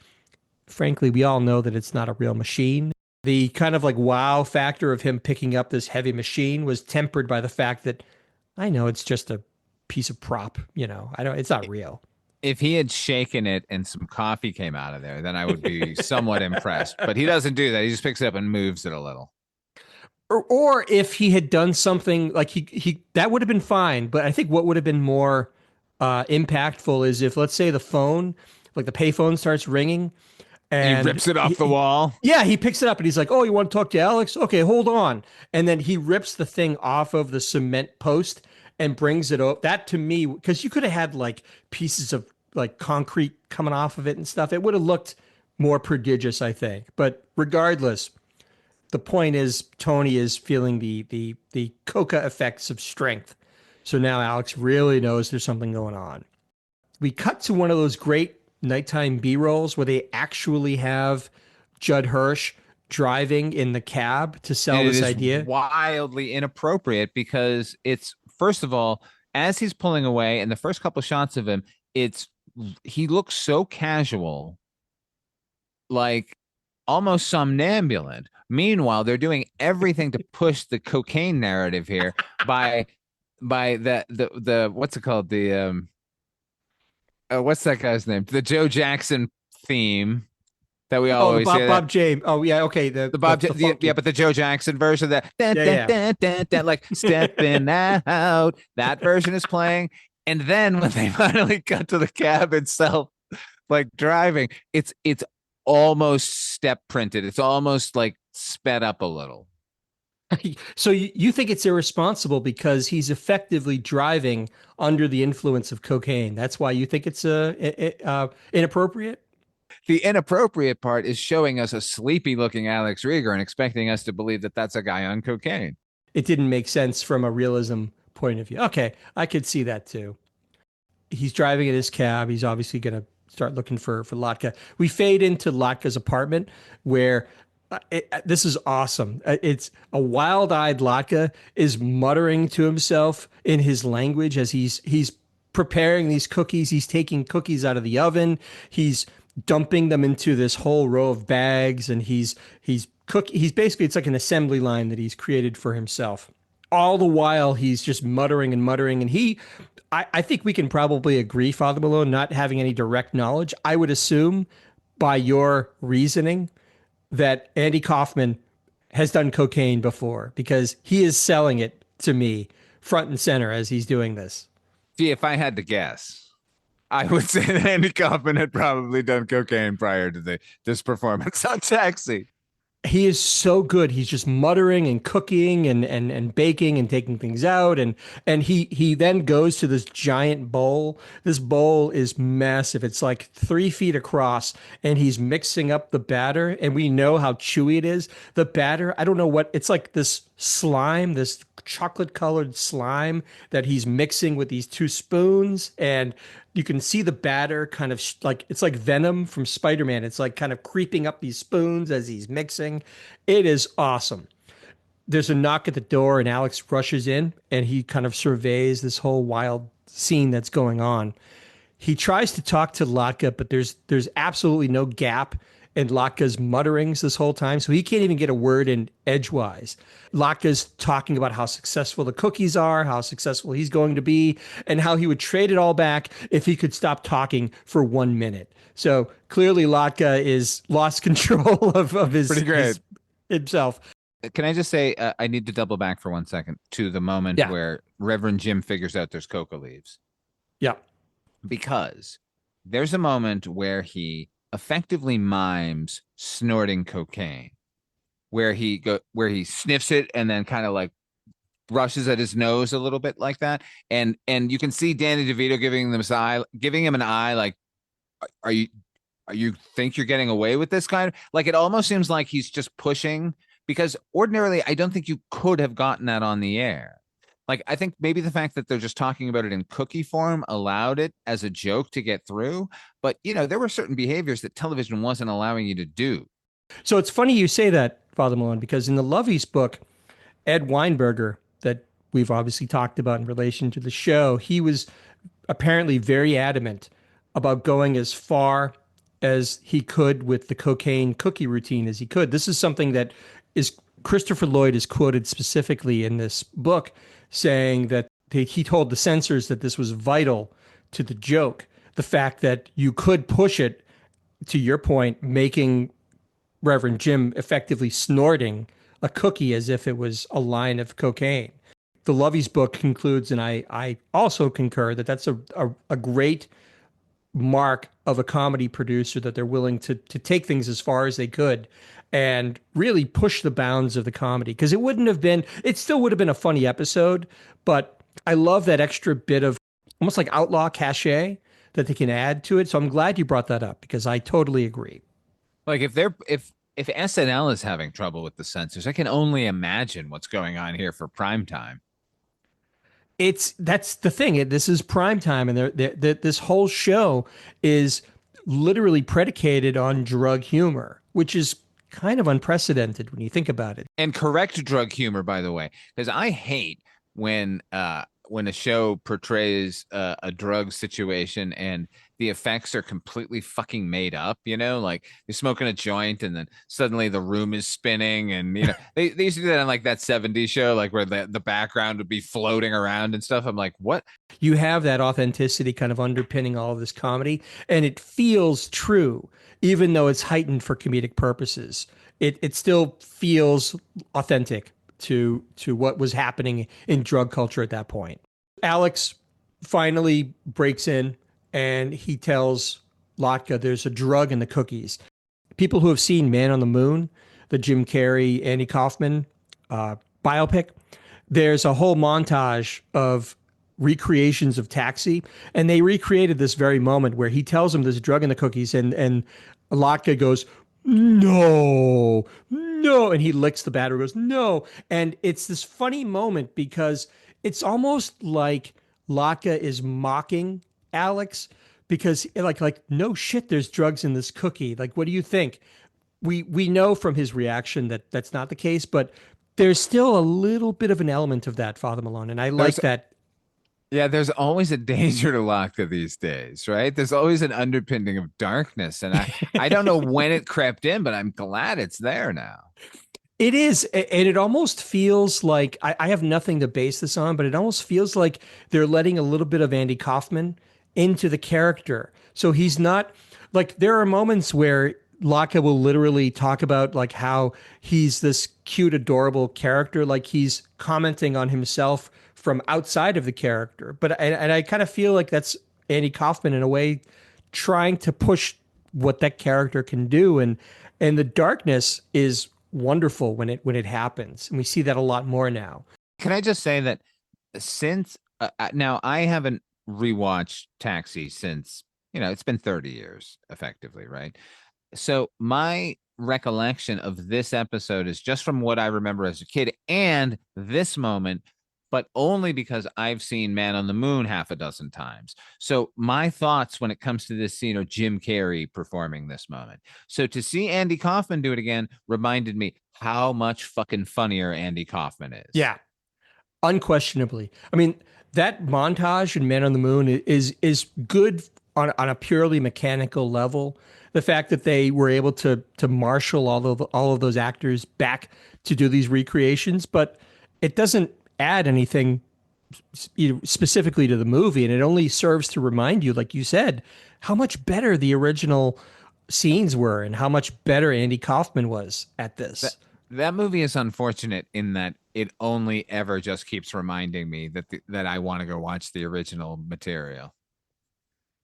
frankly, we all know that it's not a real machine. The kind of like wow factor of him picking up this heavy machine was tempered by the fact that I know it's just a piece of prop, it's not real. If he had shaken it and some coffee came out of there, then I would be somewhat impressed. But he doesn't do that. He just picks it up and moves it a little. Or if he had done something like he that would have been fine. But I think what would have been more impactful is if, let's say, the phone, like the payphone, starts ringing. And he rips it off the wall. Yeah, he picks it up and he's like, oh, you want to talk to Alex? Okay, hold on. And then he rips the thing off of the cement post and brings it up. That to me, because you could have had like pieces of like concrete coming off of it and stuff. It would have looked more prodigious, I think. But regardless, the point is Tony is feeling the coca effects of strength. So now Alex really knows there's something going on. We cut to one of those great nighttime B-rolls where they actually have Judd Hirsch driving in the cab to sell this idea. Wildly inappropriate because it's, first of all, as he's pulling away and the first couple of shots of him, he looks so casual, like almost somnambulant. Meanwhile, they're doing everything to push the cocaine narrative here by the what's it called? The what's that guy's name? The Joe Jackson theme that we always say. Bob James. Oh yeah, okay. The Bob, but the Joe Jackson version of that, like stepping out. That version is playing, and then when they finally cut to the cab itself, like driving, it's almost step printed. It's almost like sped up a little. So you think it's irresponsible because he's effectively driving under the influence of cocaine. That's why you think it's inappropriate? The inappropriate part is showing us a sleepy looking Alex Rieger and expecting us to believe that that's a guy on cocaine. It didn't make sense from a realism point of view. Okay, I could see that too. He's driving in his cab. He's obviously going to start looking for Latka. We fade into Latka's apartment where this is awesome. It's a wild-eyed Latka is muttering to himself in his language as he's preparing these cookies. He's taking cookies out of the oven. He's dumping them into this whole row of bags, and he's basically, it's like an assembly line that he's created for himself. All the while, he's just muttering and muttering, and I think we can probably agree, Father Malone, not having any direct knowledge. I would assume by your reasoning that Andy Kaufman has done cocaine before because he is selling it to me front and center as he's doing this. See, if I had to guess, I would say that Andy Kaufman had probably done cocaine prior to this performance on Taxi. He is so good. He's just muttering and cooking and baking and taking things out. And he then goes to this giant bowl. This bowl is massive. It's like 3 feet across, and he's mixing up the batter. And we know how chewy it is. The batter, I don't know what, it's like this slime, this chocolate colored slime that he's mixing with these 2 spoons. And you can see the batter kind of like, it's like Venom from Spider-Man. It's like kind of creeping up these spoons as he's mixing. It is awesome. There's a knock at the door and Alex rushes in and he kind of surveys this whole wild scene that's going on. He tries to talk to Latka, but there's absolutely no gap and Latka's mutterings this whole time. So he can't even get a word in edgewise. Latka's talking about how successful the cookies are, how successful he's going to be, and how he would trade it all back if he could stop talking for 1 minute. So clearly Latka is lost control of his, Pretty great. himself. Can I just say, I need to double back for 1 second to the moment where Reverend Jim figures out there's coca leaves. Yeah. Because there's a moment where he effectively mimes snorting cocaine, where he sniffs it and then kind of like brushes at his nose a little bit like that. And you can see Danny DeVito giving him an eye like, are you think you're getting away with this kind of, like, it almost seems like he's just pushing, because ordinarily I don't think you could have gotten that on the air. Like, I think maybe the fact that they're just talking about it in cookie form allowed it as a joke to get through. But, there were certain behaviors that television wasn't allowing you to do. So it's funny you say that, Father Malone, because in the Lovey's book, Ed Weinberger, that we've obviously talked about in relation to the show, he was apparently very adamant about going as far as he could with the cocaine cookie routine as he could. This is something that is Christopher Lloyd is quoted specifically in this book, saying that he told the censors that this was vital to the joke. The fact that you could push it, to your point, making Reverend Jim effectively snorting a cookie as if it was a line of cocaine. The Lovey's book concludes, and I also concur, that that's a great mark of a comedy producer, that they're willing to take things as far as they could and really push the bounds of the comedy. Because it still would have been a funny episode, but I love that extra bit of almost like outlaw cachet that they can add to it. So I'm glad you brought that up, because I totally agree. Like, if SNL is having trouble with the censors, I can only imagine what's going on here for primetime. That's the thing. This is prime time, and this whole show is literally predicated on drug humor, which is kind of unprecedented when you think about it. And correct drug humor, by the way, because I hate when a show portrays a drug situation and the effects are completely fucking made up, like you're smoking a joint and then suddenly the room is spinning, and they used to do that on like that 70s show, like where the background would be floating around and stuff. I'm like, what? You have that authenticity kind of underpinning all of this comedy, and it feels true, even though it's heightened for comedic purposes. It still feels authentic to what was happening in drug culture at that point. Alex finally breaks in and he tells Latka there's a drug in the cookies. People who have seen Man on the Moon, the Jim Carrey, Andy Kaufman biopic, there's a whole montage of recreations of Taxi, and they recreated this very moment where he tells him there's a drug in the cookies, and Latka goes, no, and he licks the battery, goes, no. And it's this funny moment because it's almost like Latka is mocking Alex, because like no shit, there's drugs in this cookie. Like, what do you think? We know from his reaction that that's not the case, but there's still a little bit of an element of that, Father Malone, and I like that. Yeah, there's always a danger to Latka these days, right? There's always an underpinning of darkness, and I don't know when it crept in, but I'm glad it's there now. It is, and it almost feels like, I have nothing to base this on, but it almost feels like they're letting a little bit of Andy Kaufman into the character. So he's not, like, there are moments where Latka will literally talk about like how he's this cute, adorable character, like he's commenting on himself from outside of the character. But I kind of feel like that's Andy Kaufman in a way trying to push what that character can do, and the darkness is wonderful when it happens, and we see that a lot more now. Can I just say that since now I haven't rewatched Taxi since, it's been 30 years effectively, right? So my recollection of this episode is just from what I remember as a kid and this moment, but only because I've seen Man on the Moon half a dozen times. So my thoughts when it comes to this scene are Jim Carrey performing this moment. So to see Andy Kaufman do it again reminded me how much fucking funnier Andy Kaufman is. Yeah, unquestionably. I mean, that montage in Man on the Moon is good on a purely mechanical level. the fact that they were able to marshal all of those actors back to do these recreations, but it doesn't add anything specifically to the movie, and it only serves to remind you, like you said, how much better the original scenes were and how much better Andy Kaufman was at this. That movie is unfortunate in that it only ever just keeps reminding me that I want to go watch the original material.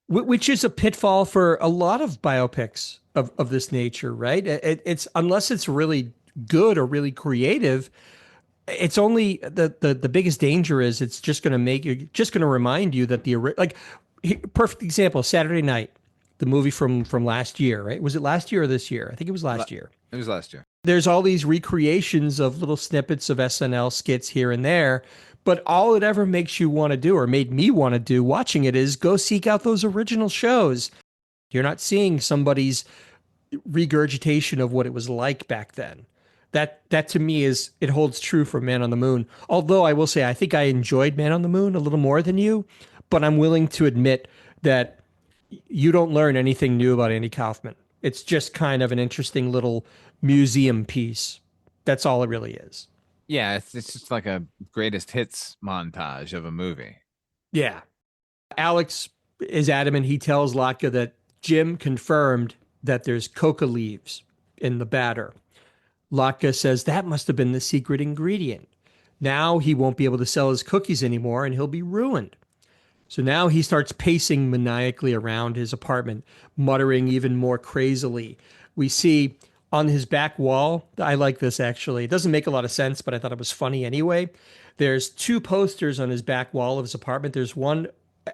Which is a pitfall for a lot of biopics of this nature, right? It's unless it's really good or really creative, it's only the biggest danger is it's just going to remind you that perfect example, Saturday Night, the movie from last year, right? Was it last year or this year? I think it was last year. It was last year. There's all these recreations of little snippets of SNL skits here and there, but all it ever makes you want to do, or made me want to do watching it, is go seek out those original shows. You're not seeing somebody's regurgitation of what it was like back then. That to me it holds true for Man on the Moon. Although I will say, I think I enjoyed Man on the Moon a little more than you, but I'm willing to admit that you don't learn anything new about Andy Kaufman. It's just kind of an interesting little museum piece. That's all it really is. Yeah, it's just like a greatest hits montage of a movie. Yeah. Alex is adamant. He tells Latka that Jim confirmed that there's coca leaves in the batter. Latka says that must have been the secret ingredient. Now he won't be able to sell his cookies anymore and he'll be ruined. So now he starts pacing maniacally around his apartment, muttering even more crazily. We see on his back wall, I like this actually. It doesn't make a lot of sense, but I thought it was funny anyway. There's two posters on his back wall of his apartment. There's one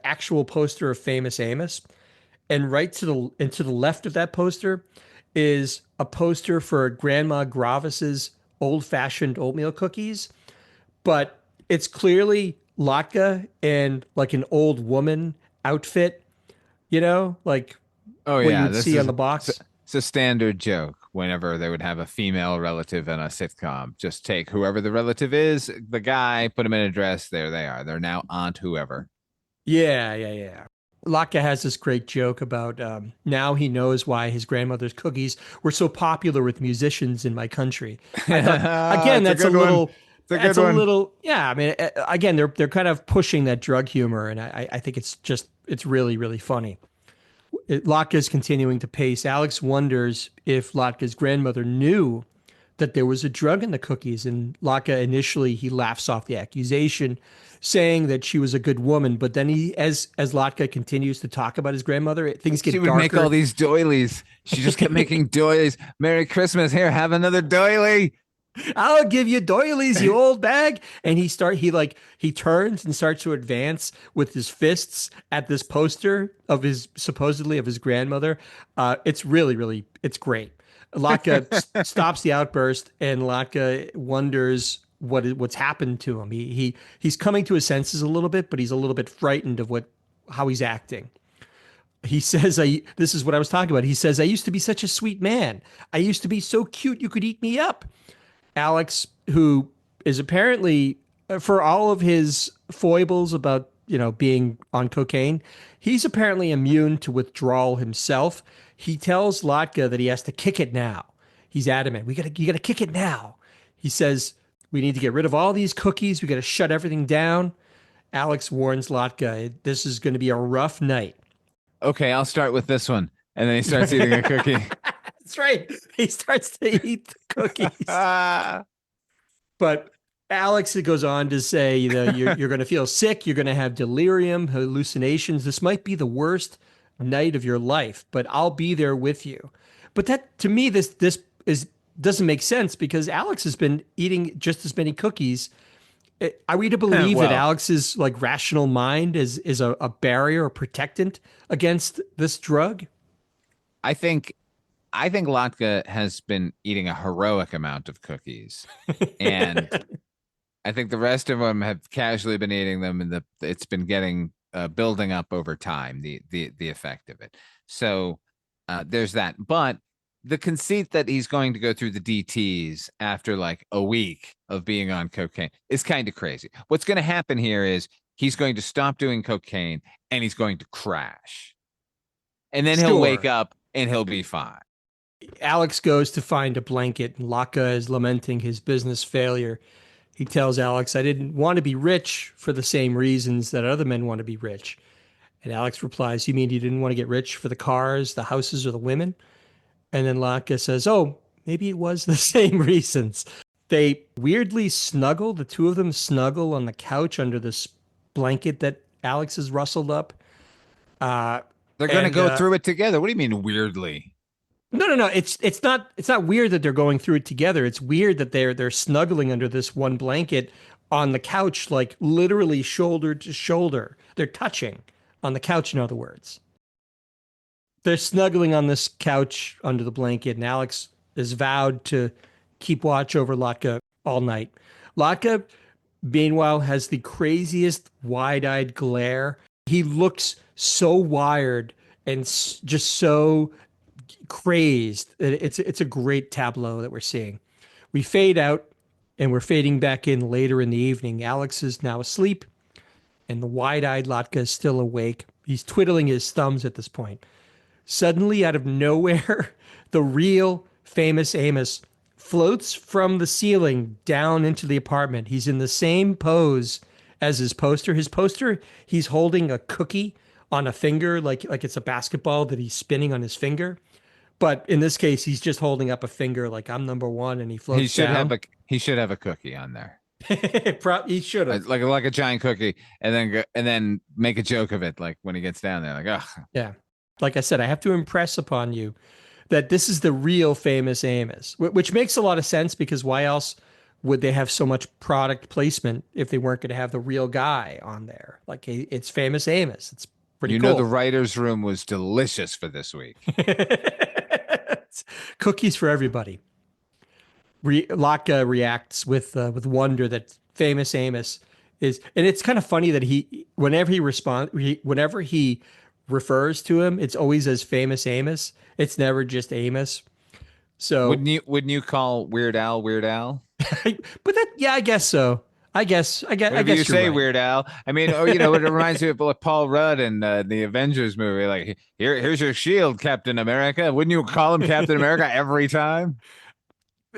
actual poster of Famous Amos, and right to the left of that poster is a poster for Grandma Gravis's old-fashioned oatmeal cookies, but it's clearly Latka in like an old woman outfit, like what you would see on the box. It's a standard joke whenever they would have a female relative in a sitcom. Just take whoever the relative is, the guy, put him in a dress. There they are. They're now Aunt whoever. Yeah. Latka has this great joke about now he knows why his grandmother's cookies were so popular with musicians in my country. I thought, again, that's a little. That's a little, yeah. I mean, again, they're kind of pushing that drug humor, and I think it's really, really funny. Latka's continuing to pace. Alex wonders if Latka's grandmother knew that there was a drug in the cookies, and Latka initially he laughs off the accusation, saying that she was a good woman. But then as Latka continues to talk about his grandmother, things get darker. She would make all these doilies. She just kept making doilies. Merry Christmas! Here, have another doily. I'll give you doilies, you old bag. And he turns and starts to advance with his fists at this poster of his grandmother. It's really, really, it's great. Latka stops the outburst, and Latka wonders what's happened to him. He's coming to his senses a little bit, but he's a little bit frightened of how he's acting. He says, this is what I was talking about. He says, I used to be such a sweet man. I used to be so cute you could eat me up. Alex, who is apparently, for all of his foibles about, being on cocaine, he's apparently immune to withdrawal himself. He tells Latka that he has to kick it now. He's adamant. You got to kick it now. He says, we need to get rid of all these cookies. We got to shut everything down. Alex warns Latka, this is going to be a rough night. Okay, I'll start with this one. And then he starts eating a cookie. That's right. He starts to eat the cookies. But Alex goes on to say, you're going to feel sick. You're going to have delirium, hallucinations. This might be the worst night of your life, but I'll be there with you. But that, to me, this doesn't make sense, because Alex has been eating just as many cookies. Are we to believe that Alex's rational mind is a barrier, a protectant against this drug? I think Latka has been eating a heroic amount of cookies, and I think the rest of them have casually been eating them, and it's been getting building up over time, the effect of it. So there's that. But the conceit that he's going to go through the DTs after a week of being on cocaine is kind of crazy. What's going to happen here is he's going to stop doing cocaine and he's going to crash. And then he'll wake up and he'll be fine. Alex goes to find a blanket, and Latka is lamenting his business failure. He tells Alex, I didn't want to be rich for the same reasons that other men want to be rich. And Alex replies, you mean you didn't want to get rich for the cars, the houses, or the women? And then Latka says, oh, maybe it was the same reasons. They weirdly snuggle, the two of them snuggle on the couch under this blanket that Alex has rustled up. They're going to go through it together. What do you mean weirdly? No. It's not weird that they're going through it together. It's weird that they're snuggling under this one blanket on the couch, like literally shoulder to shoulder. They're touching on the couch, in other words. They're snuggling on this couch under the blanket, and Alex is vowed to keep watch over Latka all night. Latka, meanwhile, has the craziest wide-eyed glare. He looks so wired and just so crazed. It's a great tableau that we're seeing. We fade out, and we're fading back in later in the evening. Alex is now asleep, and the wide-eyed Latka is still awake. He's twiddling his thumbs at this point. Suddenly, out of nowhere, the real Famous Amos floats from the ceiling down into the apartment. He's in the same pose as his poster. His poster, he's holding a cookie on a finger, like it's a basketball that he's spinning on his finger. But in this case, he's just holding up a finger like I'm number one, and he floats down. He should have a cookie on there. He should have like a giant cookie, and then make a joke of it, like when he gets down there, like, oh yeah. Like I said, I have to impress upon you that this is the real Famous Amos, which makes a lot of sense, because why else would they have so much product placement if they weren't going to have the real guy on there? Like, it's Famous Amos. It's pretty cool. You know, the writer's room was delicious for this week. Cookies for everybody. Latka reacts with wonder that Famous Amos is, and it's kind of funny that whenever he refers to him, it's always as Famous Amos. It's never just Amos. So wouldn't you call Weird Al Weird Al? But I guess so. I guess you say right. Weird Al. I mean, it reminds me of Paul Rudd in the Avengers movie. Like, here's your shield, Captain America. Wouldn't you call him Captain America every time?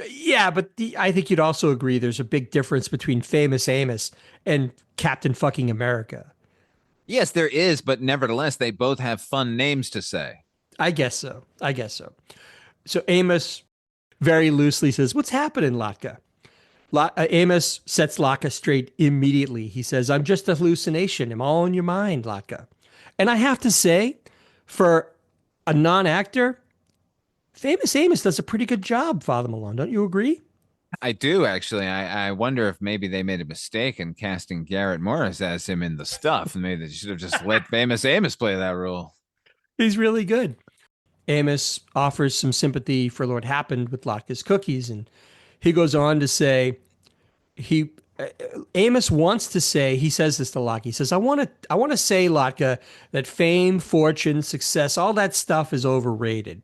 Yeah, but I think you'd also agree there's a big difference between Famous Amos and Captain fucking America. Yes, there is, but nevertheless, they both have fun names to say. I guess so. So Amos very loosely says, what's happening, Latka? Amos sets Latka straight immediately. He says, I'm just a hallucination. I'm all in your mind, Latka. And I have to say, for a non-actor, Famous Amos does a pretty good job, Father Malone. Don't you agree? I do, actually. I wonder if maybe they made a mistake in casting Garrett Morris as him in The Stuff. And maybe they should have just let Famous Amos play that role. He's really good. Amos offers some sympathy for what happened with Latka's cookies. And he goes on to say, Amos wants to say, he says this to Latka. He says, I want to say, Latka, that fame, fortune, success, all that stuff is overrated.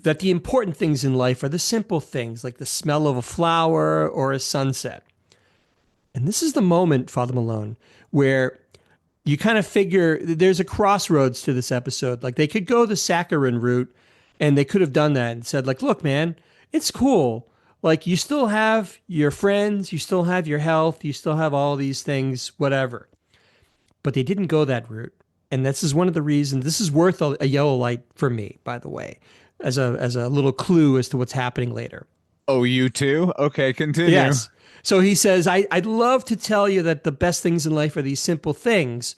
That the important things in life are the simple things, like the smell of a flower or a sunset. And this is the moment, Father Malone, where you kind of figure there's a crossroads to this episode. Like, they could go the saccharine route, and they could have done that and said, like, look, man, it's cool. Like, you still have your friends, you still have your health, you still have all these things, whatever. But they didn't go that route. And this is one of the reasons, this is worth a yellow light for me, by the way, as a little clue as to what's happening later. Oh, you too? Okay, continue. Yes. So he says, I'd love to tell you that the best things in life are these simple things.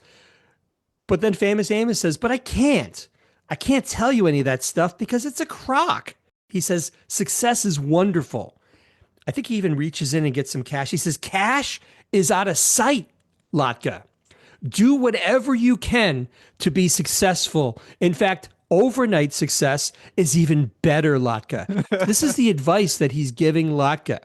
But then Famous Amos says, but I can't tell you any of that stuff because it's a crock. He says, success is wonderful. I think he even reaches in and gets some cash. He says, cash is out of sight, Latka. Do whatever you can to be successful. In fact, overnight success is even better, Latka. This is the advice that he's giving Latka.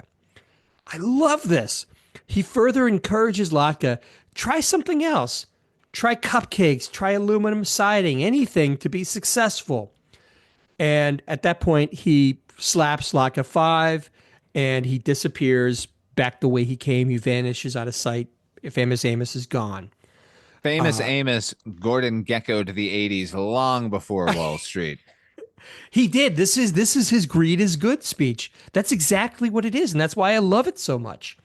I love this. He further encourages Latka, try something else. Try cupcakes, try aluminum siding, anything to be successful. And at that point, he slaps Latka 5 and he disappears back the way he came. He vanishes out of sight. Famous Amos is gone. Famous Amos Gordon Gekko to the 80s long before Wall Street. He did. This is his greed is good speech. That's exactly what it is, and that's why I love it so much.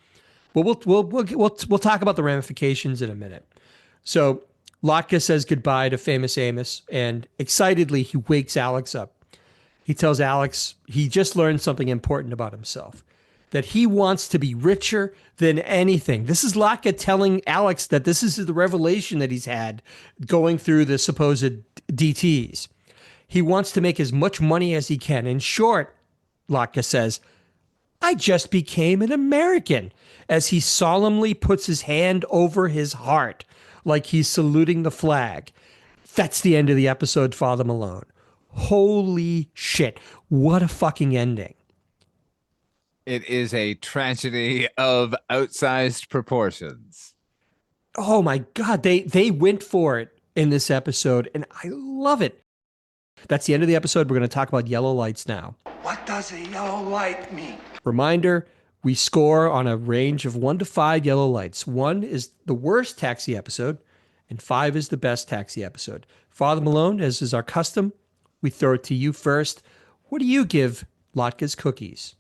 But we'll talk about the ramifications in a minute. So Latka says goodbye to Famous Amos, and excitedly he wakes Alex up. He tells Alex he just learned something important about himself, that he wants to be richer than anything. This is Latka telling Alex that this is the revelation that he's had going through the supposed DTs. He wants to make as much money as he can. In short, Latka says, I just became an American, as he solemnly puts his hand over his heart like he's saluting the flag. That's the end of the episode, Father Malone. Holy shit. What a fucking ending. It is a tragedy of outsized proportions. Oh my God. They went for it in this episode, and I love it. That's the end of the episode. We're going to talk about yellow lights now. What does a yellow light mean? Reminder, we score on a range of 1 to 5 yellow lights. 1 is the worst Taxi episode, and 5 is the best Taxi episode. Father Malone, as is our custom, we throw it to you first. What do you give Latka's Cookies?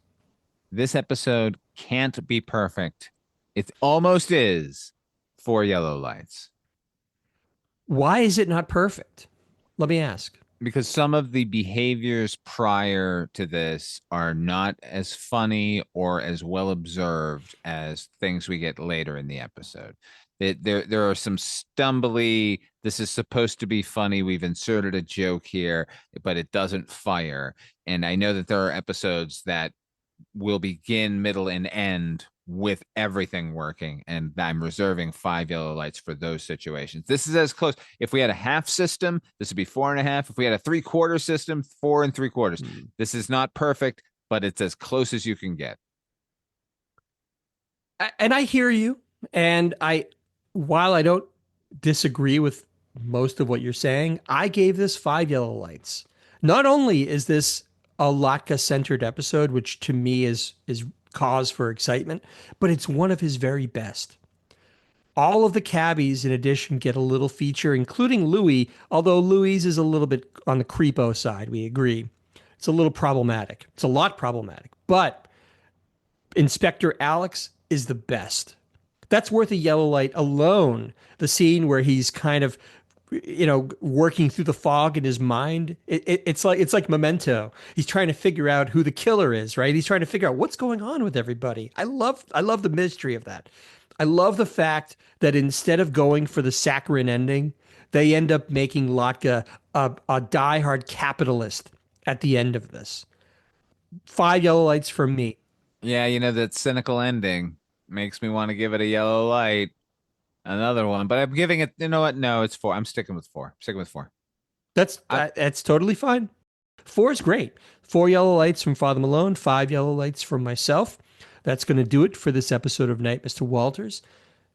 This episode can't be perfect. It almost is 4 yellow lights. Why is it not perfect? Let me ask. Because some of the behaviors prior to this are not as funny or as well observed as things we get later in the episode. There are some stumbly, this is supposed to be funny, we've inserted a joke here, but it doesn't fire. And I know that there are episodes that will begin, middle, and end with everything working, and I'm reserving 5 yellow lights for those situations. This is as close. If we had a half system, this would be 4.5. If we had a 3/4 system, 4 3/4. This is not perfect, but it's as close as you can get. And I hear you. And while I don't disagree with most of what you're saying, I gave this 5 yellow lights. Not only is this a Latka-centered episode, which to me is cause for excitement, but it's one of his very best. All of the cabbies, in addition, get a little feature, including Louie, although Louie's is a little bit on the creepo side, we agree. It's a little problematic. It's a lot problematic. But Inspector Alex is the best. That's worth a yellow light alone. The scene where he's kind of, working through the fog in his mind. It's like Memento. He's trying to figure out who the killer is, right? He's trying to figure out what's going on with everybody. I love the mystery of that. I love the fact that instead of going for the saccharine ending, they end up making Latka a diehard capitalist at the end of this. 5 yellow lights from me. Yeah, that cynical ending makes me want to give it a yellow light. Another one, but I'm giving it, you know what? No, it's 4. I'm sticking with 4. Sticking with 4. That's totally fine. 4 is great. 4 yellow lights from Father Malone, 5 yellow lights from myself. That's going to do it for this episode of Night, Mr. Walters.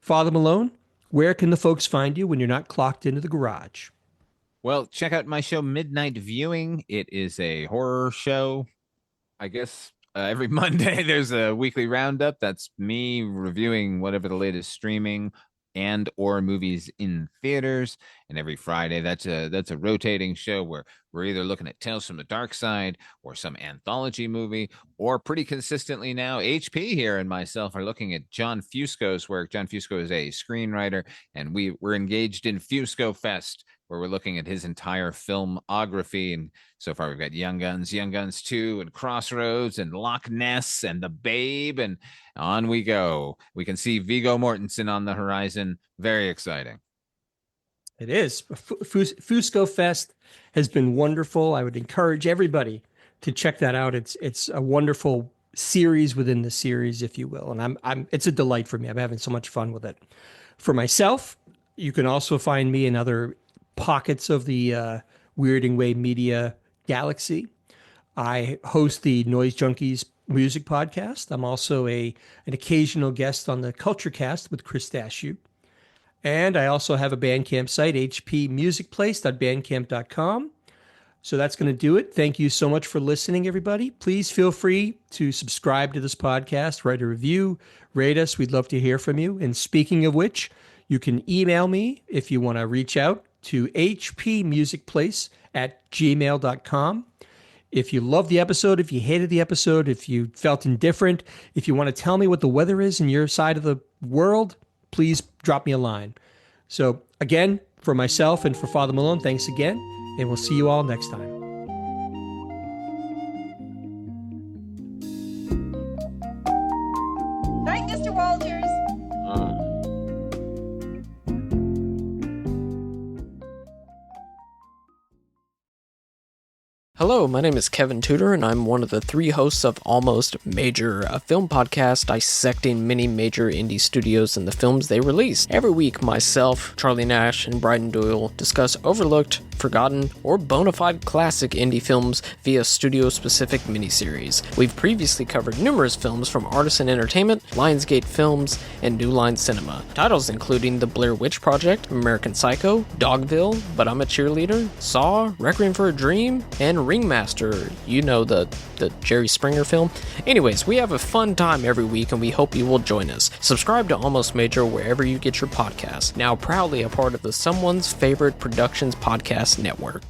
Father Malone, where can the folks find you when you're not clocked into the garage? Well, check out my show, Midnight Viewing. It is a horror show. I guess every Monday there's a weekly roundup. That's me reviewing whatever the latest streaming and or movies in theaters, and every Friday that's a rotating show where we're either looking at Tales from the Dark Side or some anthology movie, or pretty consistently now HP here and myself are looking at John Fusco's work. John Fusco is a screenwriter, and we're engaged in Fusco Fest, where we're looking at his entire filmography. And so far we've got Young Guns 2, and Crossroads, and Loch Ness, and The Babe, and on we go. We can see Viggo Mortensen on the horizon. Very exciting. It is. Fusco Fest has been wonderful. I would encourage everybody to check that out. It's a wonderful series within the series, if you will. And it's a delight for me. I'm having so much fun with it. For myself, you can also find me in other pockets of the Weird and Way Media galaxy. I host the Noise Junkies music podcast. I'm also an occasional guest on the Culture Cast with Chris Dashew. And I also have a Bandcamp site, hpmusicplace.bandcamp.com. So that's going to do it. Thank you so much for listening, everybody. Please feel free to subscribe to this podcast, write a review, rate us. We'd love to hear from you. And speaking of which, You can email me if you want to reach out to hpmusicplace@gmail.com. If you loved the episode, if you hated the episode, if you felt indifferent, if you want to tell me what the weather is in your side of the world, please drop me a line. So again, for myself and for Father Malone, thanks again, and we'll see you all next time. Night, Mr. Walters. Hello, my name is Kevin Tudor, and I'm one of the 3 hosts of Almost Major, a film podcast dissecting many major indie studios and the films they release. Every week, myself, Charlie Nash, and Bryden Doyle discuss overlooked, forgotten, or bona fide classic indie films via studio-specific miniseries. We've previously covered numerous films from Artisan Entertainment, Lionsgate Films, and New Line Cinema. Titles including The Blair Witch Project, American Psycho, Dogville, But I'm a Cheerleader, Saw, Requiem for a Dream, and Ringmaster, you know, the Jerry Springer film. Anyways, we have a fun time every week and we hope you will join us. Subscribe to Almost Major wherever you get your podcasts. Now proudly a part of the Someone's Favorite Productions podcast network.